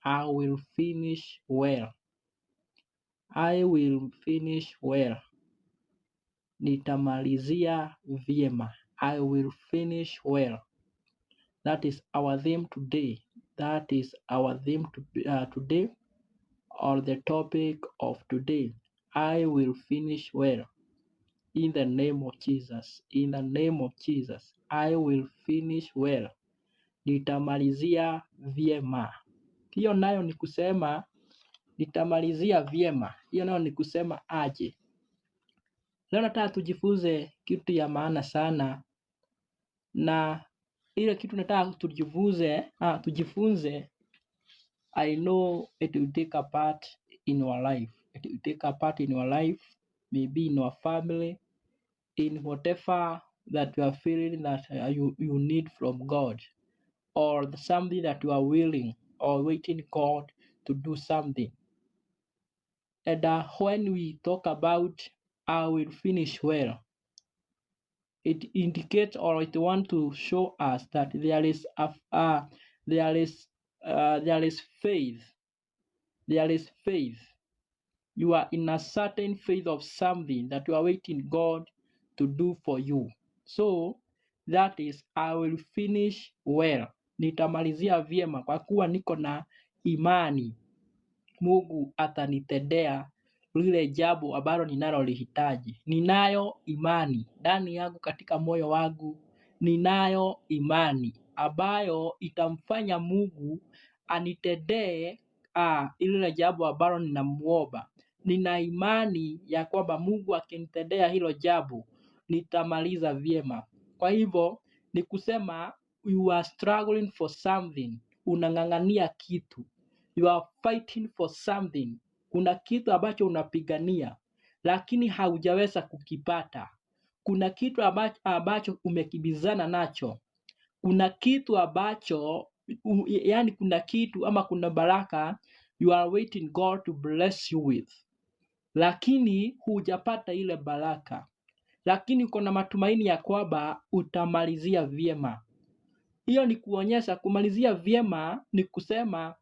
I will finish well. I will finish well. Nitamalizia vyema. I will finish well. That is our theme today. That is our theme today, or the topic of today. I will finish well. In the name of Jesus. In the name of Jesus. I will finish well. Nitamalizia vyema. Hiyo nayo ni kusema nitamalizia vyema. Hiyo nayo ni kusema aje. Leo nataka tujifunze kitu ya maana sana, na ile kitu nataka tujifunze, I know it will take a part in your life. It will take a part in your life, maybe in your family, in whatever that you are feeling that you need from God, or something that you are willing or waiting God to do something. And when we talk about I will finish well, it indicates, or it wants to show us that there is faith. There is faith. You are in a certain faith of something that you are waiting God to do for you. So that is I will finish well. Nitamalizia vyema kwa kuwa niko na imani Mungu atanitendea lile jambo ambalo ninalolihitaji. Ninayo imani ndani yangu, katika moyo wangu ninayo imani ambayo itamfanya Mungu anitendee lile jambo ambalo ninamuomba. Nina imani ya kwamba Mungu akinitendea hilo jambo nitamaliza vyema. Kwa hivyo ni kusema you are struggling for something, unang'ang'ania kitu. You are fighting for something. Kuna kitu ambacho unapigania lakini haujaweza kukipata. Kuna kitu ambacho umekibizana nacho. Kuna kitu ambacho kuna kitu ama kuna baraka you are waiting God to bless you with, lakini hujapata ile baraka, lakini uko na matumaini ya kwamba utamalizia vyema. Hiyo ni kuonyesha kumalizia vyema ni kusema